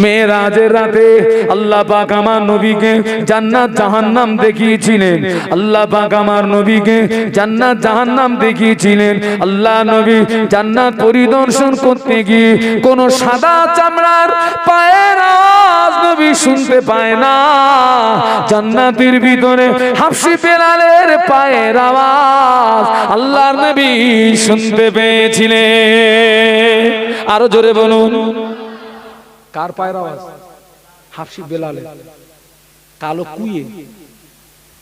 মেরাজের রাতে আল্লাহ পাক আমার নবীকে জান্নাত জাহান্নাম দেখিয়েছিলেন। আল্লাহ পাক আমার নবীকে জান্নাত জাহান্নাম দেখিয়েছিলেন। আল্লাহ নবী জান্নাত পরিদর্শন করতে গিয়ে কোন সাদা চামড়ার পায়ের আওয়াজ নবী শুনতে পায় না। জান্নাতের ভিতরে হাফসি বেলালের পায়ের আওয়াজ আল্লাহর নবী শুনতে পেয়েছিলেন। আরো জোরে বলুন, কার পায়ের আওয়াজ? হাফসি বেলালের। কালো কুয়ে,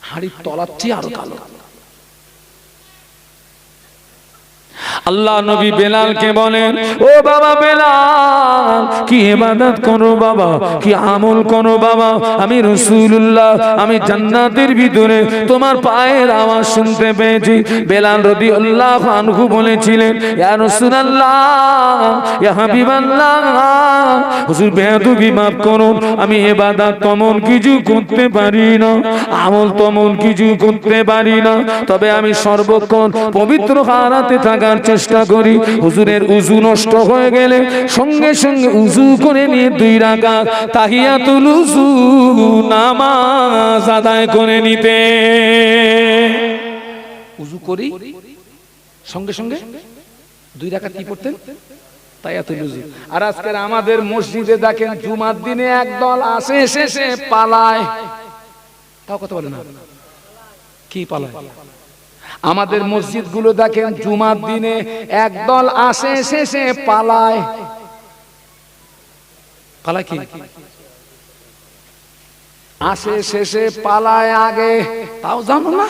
হাড়ির তলার চেয়ে আরো কালো। আল্লাহ নবী বেলালকে বলেন, ও বাবা বেলাল, কি ইবাদত করো বাবা, কি আমল করো বাবা? আমি রাসূলুল্লাহ, আমি জান্নাতের ভিতরে তোমার পায়ের আওয়াজ শুনতে পেয়েছি। বেলাল রাদিয়াল্লাহু আনহু বলেছিলেন, ইয়া রাসূলুল্লাহ, ইয়া হাবিবাল্লাহ, হুজুর বেয়াদবি মাফ করুন, আমি ইবাদত তেমন কিছু করতে পারি না, আমল তেমন কিছু করতে পারি না, তবে আমি সর্বক্ষণ পবিত্র হারাতে থাকার চেষ্টা করি। হুজুরের উযু নষ্ট হয়ে গেলে সঙ্গে সঙ্গে উযু করে নিয়ে 2 রাকাত তাহিয়াতুল উযু নামাজ আদায় করে নিতে। উযু করি সঙ্গে সঙ্গে 2 রাকাত কি পড়তেন? তাহিয়াতুল উযু। আর আজকের আমাদের মসজিদে দেখেন জুমার দিনে একদল আসে, শেষে পালায়। তাও কথা বলে না, কি পালায়? আমাদের মসজিদগুলো দেখেন জুমার দিনে একদল আসে, শেষে পালায়। পালায় কি? আসে শেষে পালায় আগে। তাও জানো না?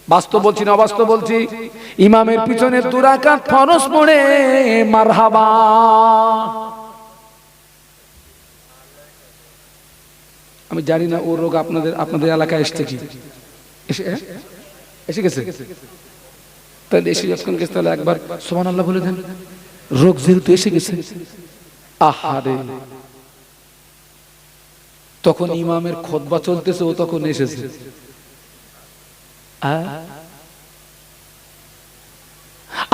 বাস্তব বলছি না অবাস্তব বলছি? ইমামের পিছনে 2 রাকাত ফরজ পড়ে মারহাবা। আমি জানি না ও রোগ আপনাদের এলাকায় এসছে কি? এসে গেছে? তাহলে এসে যখন গেছে তাহলে একবার সুবহানাল্লাহ বলে দেন। রোগ যেহেতু এসে গেছে, আহারে, তখন ইমামের খুতবা চলতেছে, ও তখন এসেছে।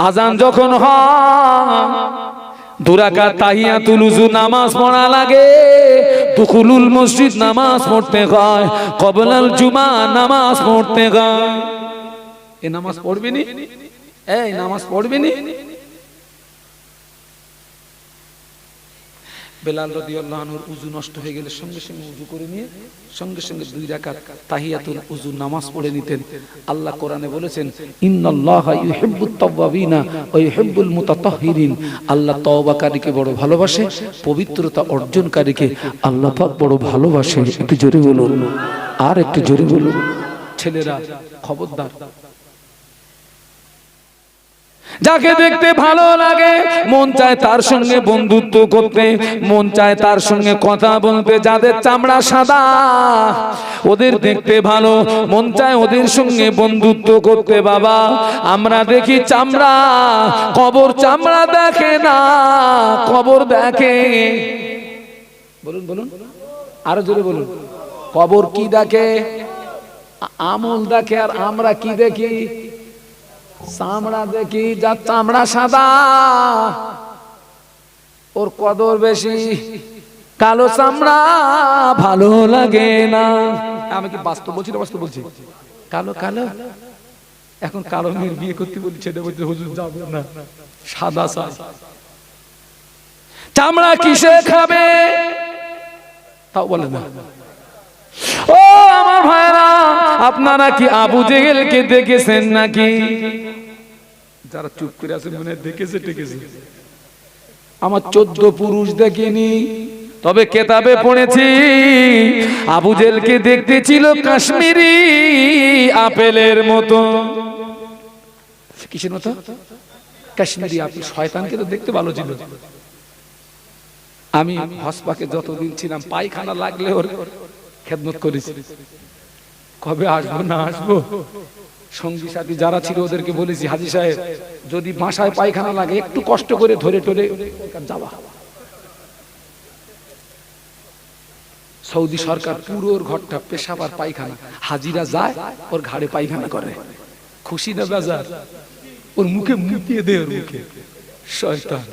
আজান যখন হয় 2 রাকাত তাহিয়াতুল উযু নামাজ পড়া লাগে। দুখুলুল মসজিদ নামাজ পড়তে হয়, কবলাল জুমা নামাজ পড়তে হয়। এই নামাজ পড়বে নি? এই নামাজ পড়বে নি? বেলাল রাদিয়াল্লাহু আনহুর উযু নষ্ট হয়ে গেলে সঙ্গে সঙ্গে উযু করে নিয়ে সঙ্গে সঙ্গে 2 রাকাত তাহিয়াতুল উযু নামাজ পড়ে নিতেন। আল্লাহ কোরআনে বলেছেন, ইন্নাল্লাহা ইউহিব্বুত তাওয়াবিনা ওয়া ইউহিব্বুল মুতাতাহহিরিন। আল্লাহ তওবাকারীকে বড় ভালোবাসে, পবিত্রতা অর্জনকারীকে আল্লাহ পাক বড় ভালোবাসে। একটু জোরে বলুন, আর একটু জোরে বলুন। ছেলেরা খবরদার, যাকে দেখতে ভালো লাগে মন চায় তার সঙ্গে বন্ধুত্ব করতে, মন চায় তার সঙ্গে কথা বলতে। যাদের চামড়া সাদা ওদের দেখতে ভালো, মন চায় ওদের সঙ্গে বন্ধুত্ব করতে। বাবা, আমরা দেখি চামড়া, কবর চামড়া দেখে না, কবর দেখে। বলুন বলুন, আরো জোরে বলুন। কবর কি দেখে? আমল দেখে। আর আমরা কি দেখি? চামড়া দেখি। যার চামড়া সাদা ওর কদর বেশি, কালো চামড়া ভালো লাগে না। আমি কি বাস্তব বলছি না বাস্তব বলছি? কালো কালো, এখন কালো মেয়ের বিয়ে করতে বলছে, বলছে হুজুর যাব না, সাদা চাই। চামড়া কিসে খাবে? তাও বলে না। ও আমার ভাইরা, আপনারা কি আবু জেহেলকে দেখেছেন নাকি? যারা চুপ করে আছে মনে দেখেছে টেকেছে। আমার 14 পুরুষ দেখিনি, তবে কেতাবে পড়েছি আবু জেহেলকে দেখতে ছিল কাশ্মীরি আপেলের মতো। কিসের মতো? কাশ্মীরি আপেল। শয়তানকে তো দেখতে ভালো ছিল। আমি হসপাকে যতদিন ছিলাম পায়খানা লাগলে ওর খেদমত করেছি। কবে আসবো না আসবো, সঙ্গী সাথী যারা ছিল ওদেরকে বলেছি, হাজী সাহেব যদি বাসায় পায়খানা লাগে একটু কষ্ট করে ধরে টরে যাওয়া। সৌদি সরকার পুরো ওর ঘরটা পেশাব আর পায়খানা, হাজিরা যায় ওর ঘাড়ে পায়খানা করে। খুশি না বেজার? ওর মুখে মুতিয়ে দেয়, ওর মুখে। শয়তান।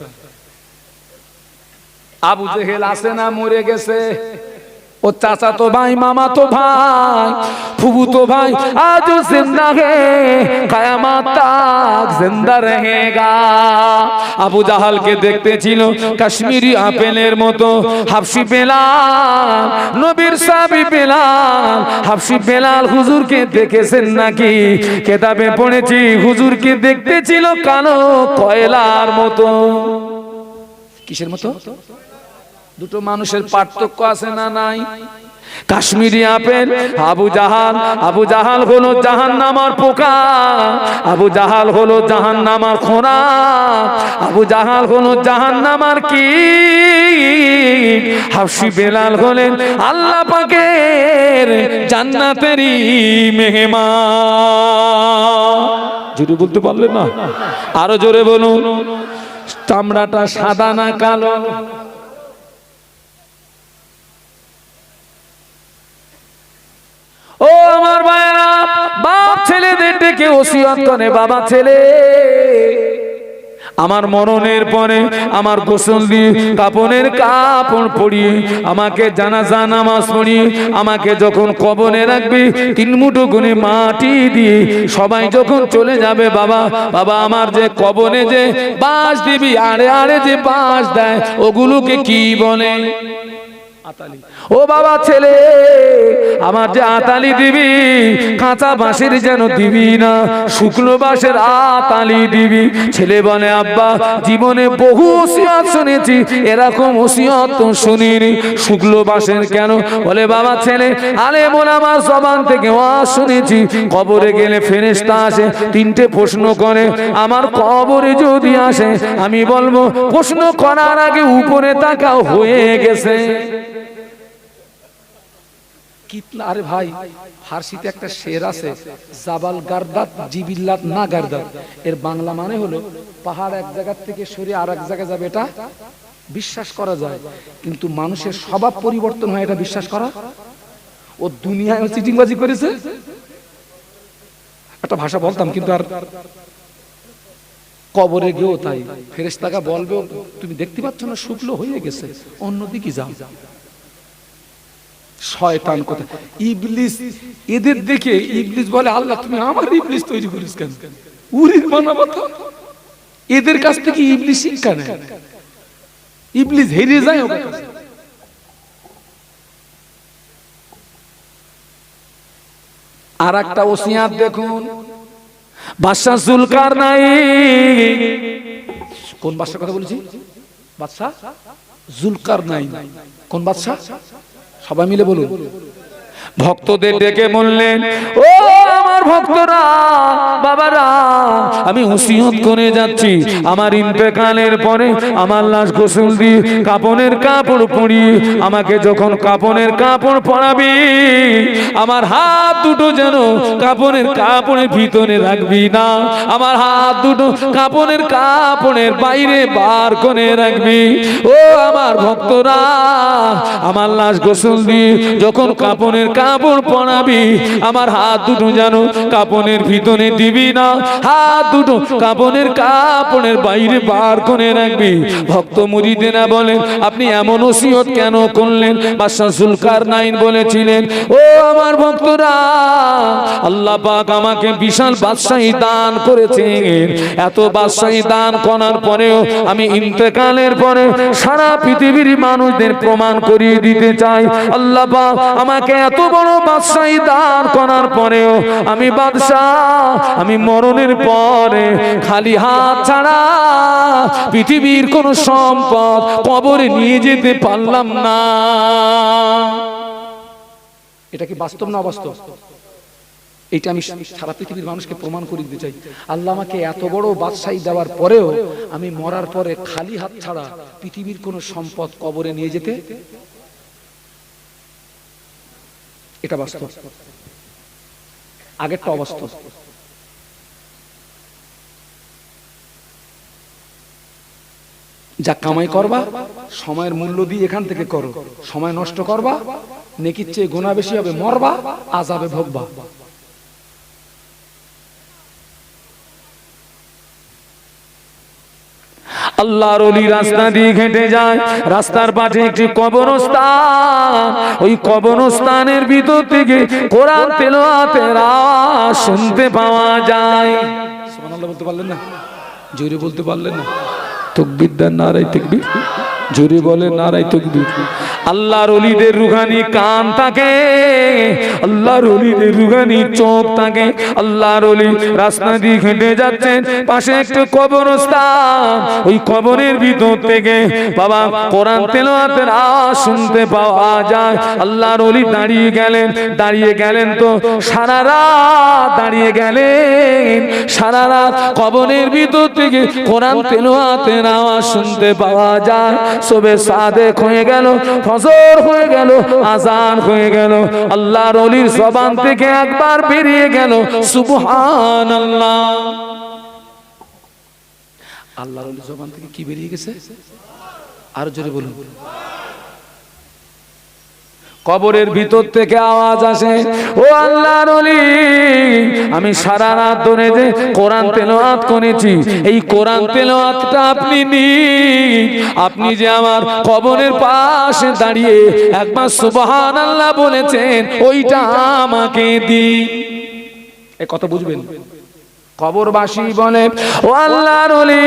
আবু জেহেল আছে না মরে গেছে? ও চাচা তো ভাই, মামা তো ভাই, ফুবু তো ভাই আজ জিন্দা হে, কিয়ামত তক জিন্দা রহেগা। আবু জাহালকে দেখতে ছিল কাশ্মীরি আপেলের মতো। হাবশি বেলাল, নবীর সাহাবী বেলাল, হাবশি বেলাল হুজুরকে দেখেছেন নাকি? কিতাবে পড়েছি হুজুরকে দেখতে ছিল কালো কয়লার মতো। কিসের মতো? দুটো মানুষের পার্থক্য আছে না নাই? কাশ্মীরি আপেল আবু জাহাল, আবু জাহাল হলো জাহান্নামের পোকা, আবু জাহাল হলো জাহান্নামের খোরা, আবু জাহাল হলো জাহান্নামের কীট। হাবশি বেলাল হলেন আল্লাহ পাকের জান্নাতেরই মেহমান। জোরে বলতে পারলেন না? আরো জোরে বলুন। চামড়াটা সাদা না কালো? ও আমার ভাইরা, বাপ ছেলেদের ডেকে ওসিয়ত করে, বাবা ছেলে আমার মরণের পরে আমার গোসল দিয়ে কাপনের কাপড় পরিয়ে আমাকে জানাজা নামাজ পড়িয়ে আমাকে যখন কবরে রাখবি 3 মুঠো গুনে মাটি দিয়ে সবাই যখন চলে যাবে, বাবা বাবা আমার যে কবরে যে বাঁশ দিবি, আড়ে আড়ে যে বাঁশ দেয় ওগুলোকে কি বলে? আতালি। ও বাবা ছেলে, আমার যে আতালি দিবি, কাঁচা বাঁশের যেন দিবি না, শুকনো বাঁশের আতালি দিবি। ছেলে বলে আব্বা জীবনে বহু ওসিয়ত শুনেছি, এরকম ওসিয়ত তো শুনিনি, শুকনো বাঁশের কেন? বলে বাবা ছেলে আলেম ওলামার জবান থেকে ওয়াজ শুনেছি, কবরে গেলে ফেরেশতা আসে 3টে প্রশ্ন করে। আমার কবরে যদি আসে আমি বলবো প্রশ্ন করার আগে উপরে তাকাও হয়ে গেছে। আরে ভাই, ফার্সিতে একটা শের আছে, জাবাল গারদাত জিবিল্লাত না গারদাত, এর বাংলা মানে হলো পাহাড় এক জায়গা থেকে সরে আর এক জায়গায় যাবে, এটা বিশ্বাস করা যায়, কিন্তু মানুষের স্বভাব পরিবর্তন হয় এটা বিশ্বাস করা। ও দুনিয়ায় চিটিংবাজি করেছে, একটা ভাষা বলতাম কিন্তু আর কবরে গেও তাই। ফেরেশতাকে বলবে তুমি দেখতে পাচ্ছ না শুকনো হয়ে গেছে, অন্যদিকে যাও। শয়তান কোথায়? ইবলিস। এদের দেখে ইবলিস বলে আল্লাহ তুমি আমার ইবলিস তৈরি করিস কেন? উরির বানাবো তো। এদের কাছ থেকে ইবলিস শিক্ষা নেয়, ইবলিস হেরে যায় ওদের কাছে। আর একটা ওসিয়াত দেখুন, বাদশাহ জুলকারনাইন। কোন বাদশার কথা বলেছি? বাদশাহ জুলকারনাইন। কোন বাদশাহ? সবাই মিলে বলুন। ভক্তদের ডেকে বললেন ও আমার ভক্তরা, বাবারা আমি ওসিয়ত করে যাচ্ছি, আমার ইন্তেকালের পরে আমার লাশ গোসল দিয়ে কাপনের কাপড় পরিয়ে আমাকে যখন কাপনের কাপড় পরাবি, আমার হাত দুটো যেন কাপনের কাপড়ের ভিতরে রাখবি না, আমার হাত দুটো কাপনের কাপড়ের বাইরে বার করে রাখবি। ও আমার ভক্তরা, আমার লাশ গোসল দিয়ে যখন কাপনের কাপড় পরাবি, আমার হাত দুটো যেন কাপনের ভিতরে দিবি না, হাত দুটো কাপনের কাপড়ের বাইরে বার করে রাখবি। ভক্ত মুরিদেরা বলেন আপনি এমন ওসিয়ত কেন করলেন? বাদশাহ জুলকারনাইন বলেছিলেন ও আমার ভক্তরা, আল্লাহ পাক আমাকে বিশাল বাদশাহী দান করেছেন, এত বাদশাহী দান করার পরেও আমি ইন্তেকালের পরে সারা পৃথিবীর মানুষদের প্রমাণ করিয়ে দিতে চাই, আল্লাহ পাক আমাকে এত বড় বাদশাহী দান করার পরেও আমি বাদশাহ, আমি মরণের পরে খালি হাত ছাড়া পৃথিবীর কোন সম্পদ কবরে নিয়ে যেতে পারলাম না। এটা কি বাস্তব না অবাস্তব? এইটা আমি সারা পৃথিবীর মানুষকে প্রমাণ করে দিতে চাই। আল্লাহ আমাকে এত বড় বাদশাহী দেওয়ার পরেও আমি মরার পরে খালি হাত ছাড়া পৃথিবীর কোন সম্পদ কবরে নিয়ে যেতে, এটা বাস্তব, আগেরটা অবাস্তব। যা কামাই করবা সময়ের মূল্য দিয়ে এখান থেকে করো, সময় নষ্ট করবা নেকির চেয়ে গুনাহ বেশি হবে, মরবা আযাবে ভোগবা। আল্লাহর ওলি রাস্তা দিয়ে হেঁটে যায়, রাস্তার পাশে একটি কবরস্থান, ওই কবরস্থানের ভিতর থেকে কোরআন তেলাওয়াতের আওয়াজ শুনতে পাওয়া যায়। সুবহানাল্লাহ বলতে পারলেন না? জোরে বলতে পারলেন না? তাকবীর দেন, নারায়ে তাকবীর। জোরে বলে নারায়ে তাকবীর। আল্লাহর ওলিদের রুহানি কান থাকে, আল্লাহর ওলিদের রুহানি চোখ থাকে। আল্লাহর ওলি রাস্তা দিয়ে হেঁটে যাচ্ছেন, পাশে একটা কবরস্থান, ওই কবরের ভিতর থেকে বাবা কোরআন তেলাওয়াতের আওয়াজ শুনতে পাওয়া যায়। আল্লাহর ওলি দাঁড়িয়ে গেলেন তো সারা রাত দাঁড়িয়ে গেলেন, সারা রাত কবরের ভিতর থেকে কোরআন তেলাওয়াতের আওয়াজ শুনতে পাওয়া যায়। সবে সাদেক হয়ে গেল, ফজর হয়ে গেল, আজান হয়ে গেল, আল্লাহর ওলির জবান থেকে একবার বেরিয়ে গেল সুবহানাল্লাহ। আল্লাহর ওলির জবান থেকে কি বেরিয়ে গেছে? আর জোরে বলুন। কবরের ভিতর থেকে আওয়াজ আসে, ও আল্লাহর ওলি, আমি সারা রাত ধরে যে কোরআন তেলাওয়াত করেছি, এই কোরআন তেলাওয়াতটা আপনি নিন। আপনি যে আমার কবরের পাশে দাঁড়িয়ে একবার সুবহানাল্লাহ বলেছেন, ওইটা আমাকে দিন। এই কথা বুঝবেন? কবরবাসী বলে, ও আল্লাহর ওলি,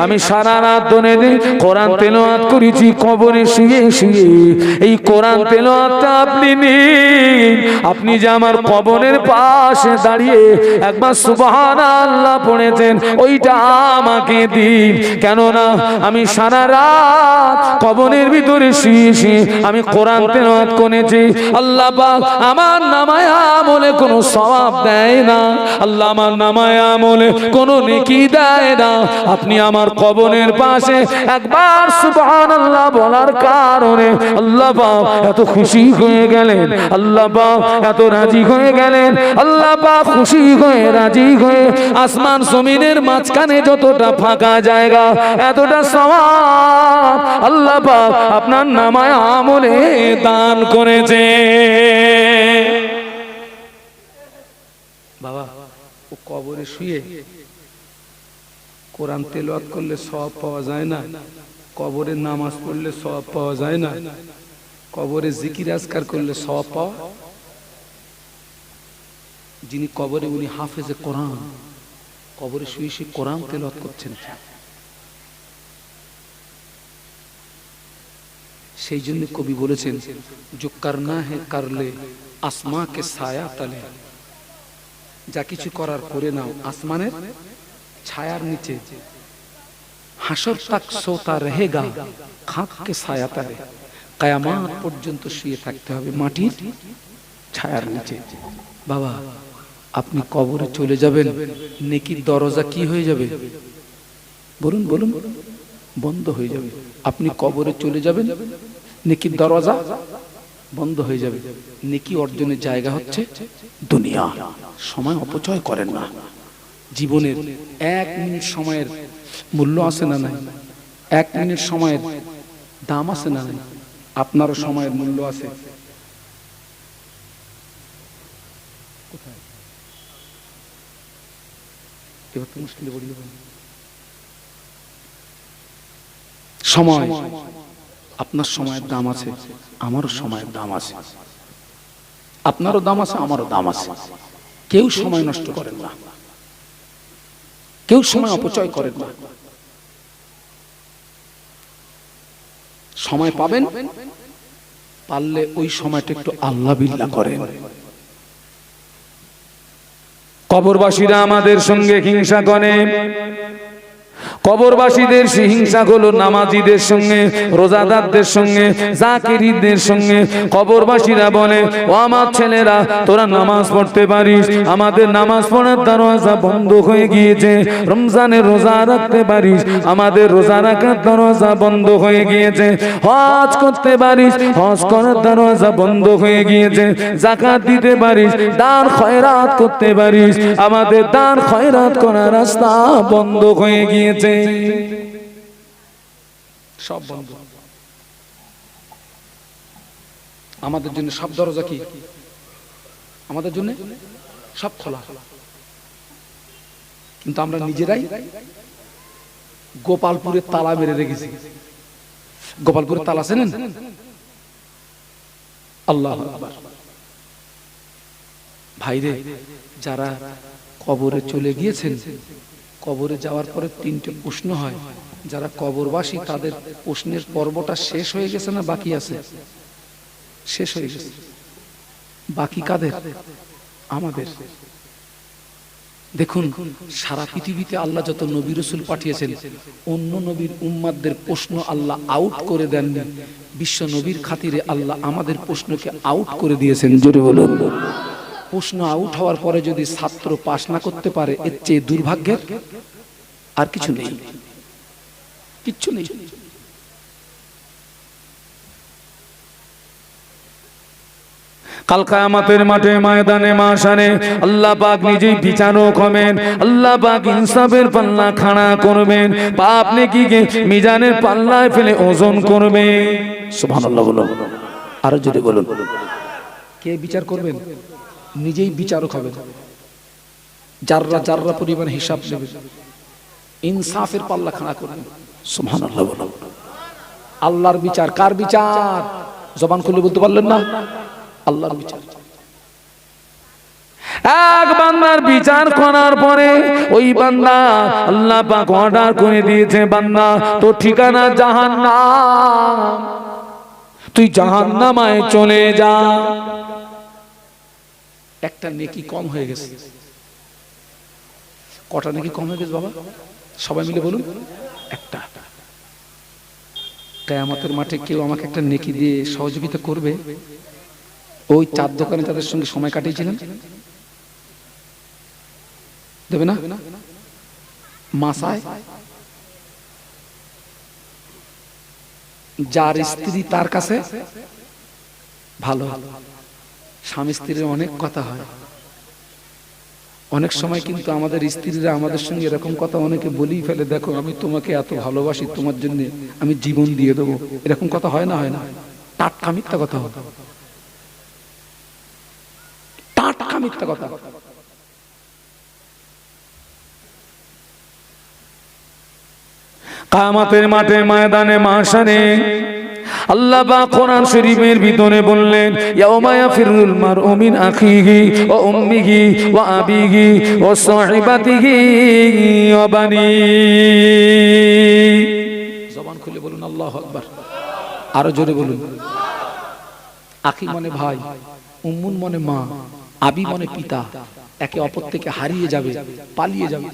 আমি সারা রাত ধরে কোরআন তেলাওয়াত করেছি কবরে শুয়ে শুয়ে, এই কোরআন তেলাওয়াতটা আপনি নিন। আপনি যে আমার কবরের পাশে দাঁড়িয়ে একবার সুবহানাল্লাহ পড়েছেন, ওইটা আমাকে দিন। কেননা আমি সারা রাত কবরের ভিতরে শুয়ে শুয়ে আমি কোরআন তেলাওয়াত করেছি। আল্লাহ পাক আমার নামায়ে আমলে কোনো সওয়াব দেয় না, আল্লাহ আমার নামায়ে আমলে কোনো নেকি দেয় না। আপনি আমার কবরের পাশে একবার সুবহানাল্লাহ বলার কারণে আল্লাহ পাক এত খুশি হয়ে গেলেন, আল্লাহ পাক এত রাজি হয়ে গেলেন। আল্লাহ পাক খুশি হয়ে রাজি হয়ে আসমান জমিনের মাঝখানে যতটা ফাঁকা জায়গা, এতটা সওয়াব আল্লাহ পাক আপনার নামায়ে আমলে দান করেছে। বাবা, ও কবরে শুয়ে কোরআন তেলাওয়াত করলে সওয়াব পাওয়া যায় না, কবরে নামাজ পড়লে সওয়াব পাওয়া যায় না, কবরে জিকির আজকার করলে সওয়াব পাওয়া। যিনি কবরে, উনি হাফেজে কোরআন, কবরে শুয়ে শুয়ে কোরআন তেলাওয়াত করছেন। সেই জন্য কবি বলেছেন, जो करना है कर ले आसमां के साया तले, যা কিছু করার করে নাও আসমানের ছায়ার নিচে। হাসর তক সোতা রহেগা খাক কে ছায়া তলে, কিয়ামত পর্যন্ত শুয়ে থাকতে হবে মাটির ছায়ার নিচে। বাবা, আপনি কবরে চলে যাবেন, নেকির দরজা কি হয়ে যাবে? বলুন বলুন, বন্ধ হয়ে যাবে। আপনি কবরে চলে যাবেন, নেকির দরজা বন্ধ হয়ে যাবে। নেকি অর্জনের জায়গা হচ্ছে দুনিয়া। সময় অপচয় করেন না। জীবনের 1 মিনিট সময়ের মূল্য আছে না নাই? 1 মিনিট সময়ের দাম আছে না নাই? আপনারও সময়ের মূল্য আছে। কোথায়? এবার তো মুশকিলে পড়ে যাবেন। সময়, আপনার সময়ের দাম আছে, আমারও সময়ের দাম আছে। আপনারও দাম আছে, আমারও দাম আছে। কেউ সময় নষ্ট করেন না, কেউ সময় অপচয় করেন না। সময় পাবেন, পারলে ওই সময়টা একটু আল্লাহ বিল্লাহ করেন। কবরবাসীরা আমাদের সঙ্গে হিংসা করে। কবরবাসীদের হিংসা হলো নামাজীদের সঙ্গে, রোজাদারদের সঙ্গে, জাকিরদের সঙ্গে। কবরবাসীরা বলে, ও আমার ছেলেরা, তোরা নামাজ পড়তে পারিস, আমাদের নামাজ পড়ার দরজা বন্ধ হয়ে গিয়েছে। রমজানের রোজা রাখতে পারিস, আমাদের রোজা রাখার দরজা বন্ধ হয়ে গিয়েছে। হজ করতে পারিস, হজ করার দরজা বন্ধ হয়ে গিয়েছে। যাকাত দিতে পারিস, দান খয়রাত করতে পারিস, আমাদের দান খয়রাত করার রাস্তা বন্ধ হয়ে গিয়েছে। সব বন্ধ। আমাদের জন্য সব দরজা কি? আমাদের জন্য সব খোলা, কিন্তু আমরা নিজেরাই গোপালপুরে তালা মেরে রেখেছি। গোপালপুরে তালা চেনেন? আল্লাহু আকবার। ভাইরে, যারা কবরে চলে গিয়েছেন, কবরে যাওয়ার পরে 3টে প্রশ্ন হয়। যারা কবরবাসী তাদের প্রশ্নের পর্বটা শেষ হয়ে গেছে না বাকি আছে? শেষ হয়ে গেছে। বাকি কাদের? আমাদের। দেখুন, সারা পৃথিবীতে আল্লাহ যত নবী রাসূল পাঠিয়েছেন, অন্য নবীর উম্মাতদের প্রশ্ন আল্লাহ আউট করে দেননি। বিশ্ব নবীর খাতিরে আল্লাহ আমাদের প্রশ্নকে আউট করে দিয়েছেন। জোরে বলুন। প্রশ্ন আউট হওয়ার পরে যদি ছাত্র পাস না করতে পারে, এর চেয়ে দুর্ভাগ্যের আর কিছু নেই, কিচ্ছু নেই। কাল কিয়ামতের মাঠে ময়দানে মাশারে আল্লাহ পাক নিজেই বিচারক হবেন। আল্লাহ পাক ইনসাফের পাল্লা খাড়া করবেন, পাপ নেকিকে মিজানের পাল্লায় ফেলে ওজন করবে। সুবহানাল্লাহ বলুন, আরো যদি বলুন। কে বিচার করবেন? নিজেই বিচারক হবেন। জাররা জাররা পরিমাণ হিসাব নেবে, ইনসাফের পাল্লা খাড়া করবেন। সুবহানাল্লাহ বলুন। আল্লাহর বিচার। কার বিচার? জবান খুলে বলতে পারলেন না? আল্লাহর বিচার। এক বান্দার বিচার করার পরে ওই বান্দা, আল্লাহ পাক অর্ডার করে দিয়েছে, বান্দা তোর ঠিকানা জাহান্নাম, তুই জাহান্নামে চলে যা। একটা নেকি কম হয়ে গেছে। কটা নেকি কম হয়ে গেছে বাবা? সবাই মিলে বলুন। একটা। কিয়ামতের মাঠে কেউ আমাকে একটা নেকি দিয়ে সহযোগিতা করবে? ওই চার দোকানে তাদের সঙ্গে সময় কাটিয়েছিলেন, দেবে না? মাসায় যার স্ত্রী তার কাছে ভালো, স্বামী স্ত্রীর অনেক কথা হয়। অনেক সময় কিন্তু আমাদের স্ত্রীরা আমাদের সঙ্গে এরকম কথা অনেকে বলেই ফেলে, দেখো আমি তোমাকে এত ভালোবাসি, তোমার জন্য আমি জীবন দিয়ে দেবো। এরকম কথা হয় না? হয় না? টাটকা মিথ্যা কথা হয়, টাটকা মিথ্যা কথা। কিয়ামতের মাঠে ময়দানে মাশারে আল্লাহ পাক কোরআন শরীফের ভিতরে বললেন, ইয়াউমা ইয়াফিরুল মারউ মিন আখিহি ওয়া উম্মিহি ওয়া আবিহি ওয়া সাহিবাতিহি ওয়া বানি। জবান খুলে বলুন আল্লাহু আকবার। আরো জোরে বলুন। আখি মানে ভাই, উম্মুন মানে মা, আবি মানে পিতা। একে অপর থেকে হারিয়ে যাবে, পালিয়ে যাবে।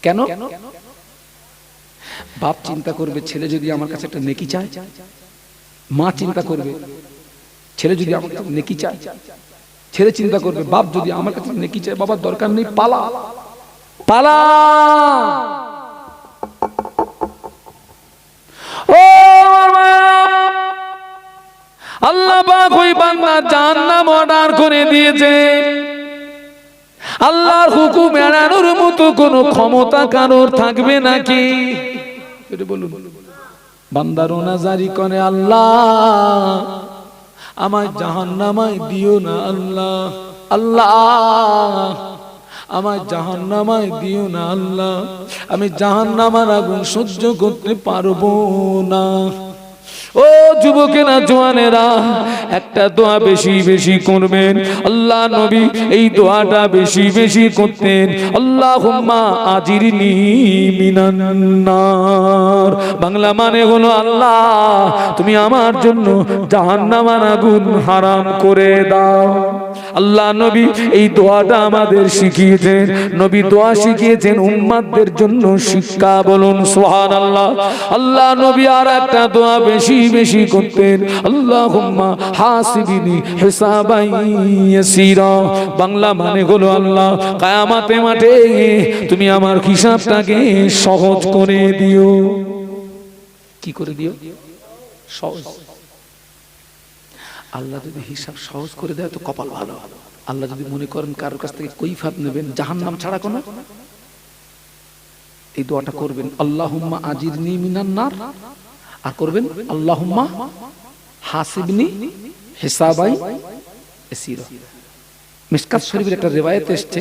কেন? বাপ চিন্তা করবে ছেলে যদি আমার কাছে একটা নেকি চায়, মা চিন্তা করবে ছেলে যদি আমার কাছে নেকি চায়, ছেলে চিন্তা করবে বাপ যদি আমার কাছে নেকি চায়, বাবার দরকার নেই, পালা পালা। ও আল্লাহ পাক ওই বান্দা জাহান্নাম অর্ডার করে দিয়েছে। আল্লাহর হুকুম এড়ানোর মতো কোনো ক্ষমতা কারোর থাকবে নাকি? এটা বলুন। বান্দা রোনা জারি করে, আল্লাহ আমায় জাহান্নামায় দিও না, আল্লাহ আল্লাহ আমায় জাহান্নামায় দিও না, আল্লাহ আমি জাহান্নামের আগুন সহ্য করতে পারবো না। ও যুবকেরা, জওয়ানেরা, একটা দোয়া বেশি বেশি করবেন। আল্লাহ নবী এই দোয়াটা বেশি বেশি করতেন, আল্লাহুম্মা আজিরনি মিনান নার। বাংলা মানে হলো, আল্লাহ তুমি আমার জন্য জাহান্নামের আগুন হারাম করে দাও। আল্লাহ নবী এই দোয়াটা আমাদের শিখিয়েছেন। নবী দোয়া শিখিয়েছেন উম্মতদের জন্য শিক্ষা। বলুন সুবহানাল্লাহ। আল্লাহ নবী আর একটা দোয়া বেশি বেশি করতেন, আল্লাহুম্মা হাসিবিনি হিসাবান ইয়াসীরা। বাংলা মানে হলো, আল্লাহ কিয়ামতের মাঠে তুমি আমার হিসাবটাকে সহজ করে দিও। কি করে দিও? সহজ। আল্লাহ যদি হিসাব সহজ করে দেয় তো কপাল ভালো। আল্লাহ যদি মনে করেন কারোর কাছ থেকে কৈফিয়ত নেবেন জাহান্নাম ছাড়া কোনো, এই দোয়াটা করবেন, আল্লাহুম্মা আজিরনি মিনান নার। আর করবেন আল্লাহুম্মা হাসিবনি হিসাবান ইয়াসীরা। মিশকাত শরীফের একটা রিওয়ায়াত এসেছে,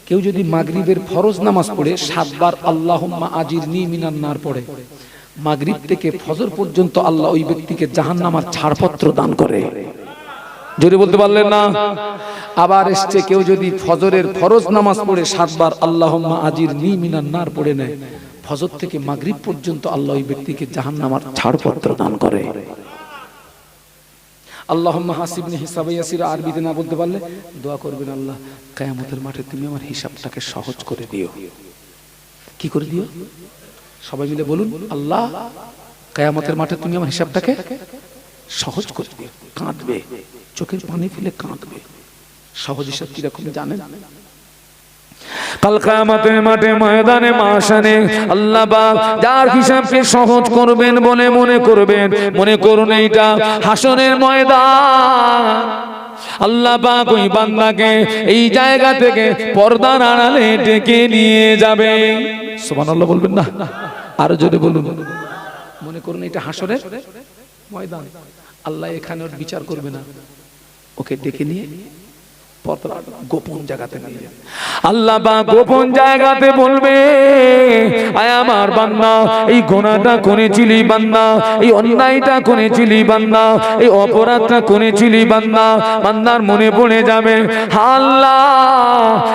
কেউ যদি মাগরিবের ফরজ নামাজ পড়ে 7 বার আল্লাহুম্মা আজিরনি মিনান নার পড়ে, মাগরিব থেকে ফজর পর্যন্ত আল্লাহ ওই ব্যক্তিকে জাহান্নামের ছাড়পত্র দান করে। জোরে বলতে পারলেন না? আবার এসছে কেউ যদি ফজরের ফরজ নামাজ পড়ে 7 বার আল্লাহুম্মা আজিরনি মিনান নার পড়ে নেয়, ফজর থেকে মাগরিব পর্যন্ত আল্লাহ ওই ব্যক্তিকে জাহান্নামের ছাড়পত্র দান করে। আল্লাহুম্মা হাসিবনি হিসাবে ইয়াসিরা, আরবিতে না বলতে পারলে দোয়া করবেন, আল্লাহ কিয়ামতের মাঠে তুমি আমার হিসাবটাকে সহজ করে দিও। কি করে দিও? সবাই মিলে বলুন, আল্লাহ কিয়ামতের মাঠে তুমি আমার হিসাবটাকে সহজ করে দিও। কাঁদবে, চোখের পানি ফেলে কাঁদবে। সহজ হিসাব কিরকম জানেন? কাল কিয়ামতের মাঠে ময়দানে মাশারে আল্লাহ পাক যার হিসাবকে সহজ করবেন বলে মনে করবেন, মনে করুন এইটা হাসরের ময়দান। আল্লাহ পাক ওই বান্দাকে এই জায়গা থেকে পর্দার আড়ালে ডেকে নিয়ে যাবে। সুবহানাল্লাহ বলবেন না? আরো জোরে বলুন। মনে করুন এটা হাসরের ময়দান। আল্লাহ এখানে ওর বিচার করবে না, ওকে ডেকে নিয়ে গোপন জায়গাতে নিয়ে যাবে। আল্লাহ পাক গোপন জায়গাতে বলবে, আয় আমার বান্দা, এই গুনাহটা করেছিলি বান্দা, এই অন্যায়টা করেছিলি বান্দা, এই অপরাধটা করেছিলি বান্দা। বান্দার মনে পড়ে যাবে, আল্লাহ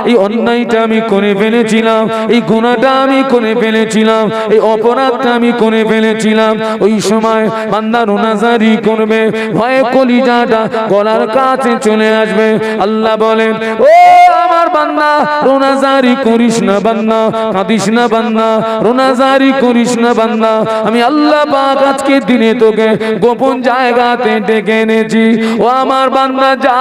এই অন্যায়টা আমি করে ফেলেছিলাম, এই গুনাহটা আমি করে ফেলেছিলাম, এই অপরাধটা আমি করে ফেলেছিলাম। ওই সময় বান্দা রোনাজারি করবে, ভয়ে কলিজাটা গলার কাছে চলে আসবে। আল্লাহ বলেন, ও আমার বান্দা, রোনাজারি করিস না বান্দা, কাঁদিস না বান্দা, রোনাজারি করিস না বান্দা। আমি আল্লাহ পাক আজকে দিনে তোকে গোপন জায়গাতে ডেকে এনেছি। ও আমার বান্দা, যা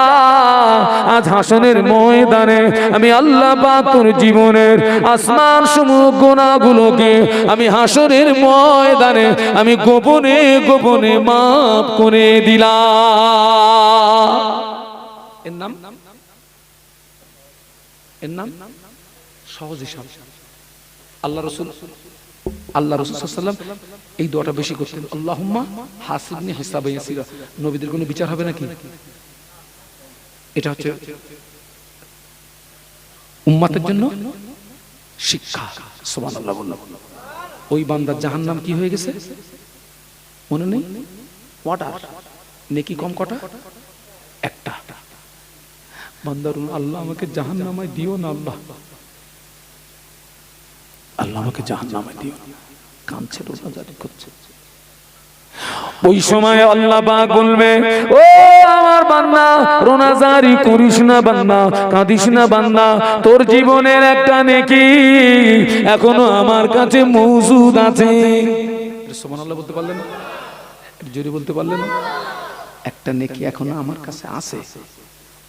আজ হাসরের ময়দানে আমি আল্লাহ পাক তোর জীবনের আসমান সমূহ গুনাহগুলোকে আমি হাসরের ময়দানে আমি গোপনে গোপনে মাফ করে দিলাম। এর নাম সহজ হিসাব। আল্লাহ রাসূল সাল্লাল্লাহু আলাইহি ওয়াসাল্লাম এই দোয়াটা বেশি করতেন, আল্লাহুম্মা হাসিবনি হিসাবান ইয়াসিরা। নবীদের কোনো বিচার হবে নাকি? এটা হচ্ছে উম্মতের জন্য শিক্ষা। সুবহানাল্লাহ বললাম। ওই বান্দার জাহান্নাম কি হয়ে গেছে মনে নেই? ওয়াটার। নেকি কম কটা? একটা। বান্দার আল্লাহ আমাকে জাহান্নামায় দিও না, আল্লাহ আল্লাহ আমাকে জাহান্নামে দিও না। কাঁদছে, রোনাজারি করছে। ওই সময় আল্লাহ পাক বলবে, ও আমার বান্দা, রোনাজারি করিস না বান্দা, কাঁদিস না বান্দা, তোর জীবনের একটা নেকি এখনো আমার কাছে মওজুদ আছে। সুবহানাল্লাহ বলতে পারলেন না? জোরে বলতে পারলেন না? একটা নেকি এখনো আমার কাছে আছে,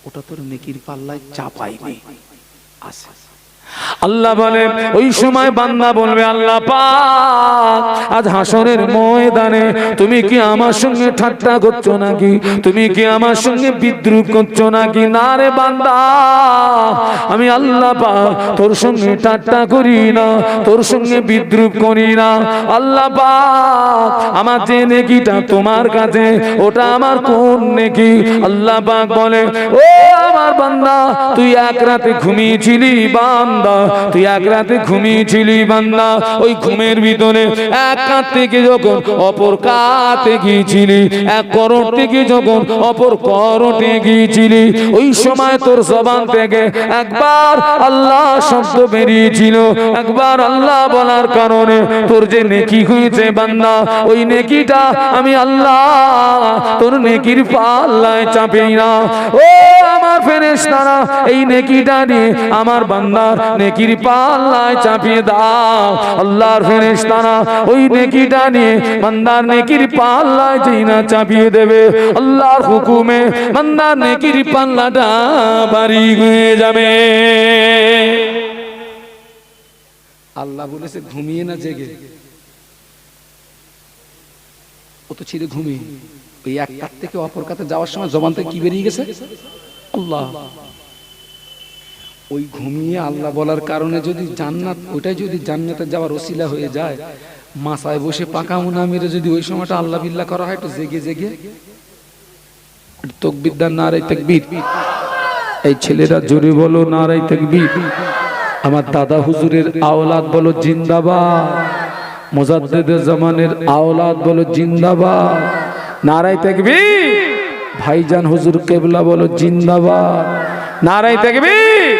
ওটা তোর নেকির পাল্লায় চাপাইনি, আছে। আল্লাহ বলে, ওই সময় বান্দা বলবে, আল্লাহ পাক আজ হাসরের ময়দানে তুমি কি আমার সঙ্গে ঠাট্টা করছো নাকি? তুমি কি আমার সঙ্গে বিদ্রুপ করছো নাকি? না রে বান্দা, আমি আল্লাহ পাক তোর সঙ্গে ঠাট্টা করি না, তোর সঙ্গে বিদ্রুপ করি না। আল্লাহ পাক আমার যে নেকিটা তোমার কাছে, ওটা আমার কোন নেকি? আল্লাহ পাক বলে, ও আমার বান্দা, তুই এক রাতে ঘুমিয়েছিলি বান্দা, তুই এক রাতে ঘুমিয়েছিলি বান্দা। ওই ঘুমের ভিতরে এক কাত থেকে যখন অপর কাতে গিয়েছিলি, এক করোট থেকে যখন অপর করোটে গিয়েছিলি, ওই সময় তোর জবান থেকে একবার আল্লাহ শব্দ বেরিয়েছিল। একবার আল্লাহ বলার কারণে তোর যে নেকি হয়েছে বান্দা, ওই নেকিটা আমি আল্লাহ তোর নেকির পাল্লায় চাপি না। ও আমার ফেরেশতারা, এই নেকিটা নিয়ে আমার বান্দার নেকির পাল্লায় চাপিয়ে দাও। আল্লাহর ফেরেশতারা ওই নেকিটা নিয়ে বান্দার নেকির পাল্লায় যেই না চাপিয়ে দেবে, আল্লাহর হুকুমে বান্দার নেকির পাল্লাটা ভারী হয়ে যাবে। আল্লাহ বলেছে ঘুমিয়ে না জেগে, ও তো ছিল ঘুমিয়ে। ওই এক কাত থেকে অপর কাতে যাওয়ার সময় জবান থেকে কি বেরিয়ে গেছে? আল্লাহ। ওই ঘুমিয়ে আল্লাহ বলার কারণে যদি জান্নাত, ওইটাই যদি জান্নাতে যাওয়ার ওসিলা হয়ে যায়, মাথায় বসে পাকা মুনা মেরে যদি ওই সময়টা আল্লাহ বিল্লাহ করা হয়, একটু জেগে জেগে তাকবীর দান, নারে তাকবীর। এই ছেলেরা জোরে বলো নারে তাকবীর। আমার দাদা হুজুরের আওলাদ বলো জিন্দাবাদ, মুজাদ্দিদুল জামানের আওলাদ বলো জিন্দাবাদ, নারায়ে তাকবীর। ভাইজান হুজুর কেবলা বলো জিন্দাবাদ, নারায়ে তাকবীর।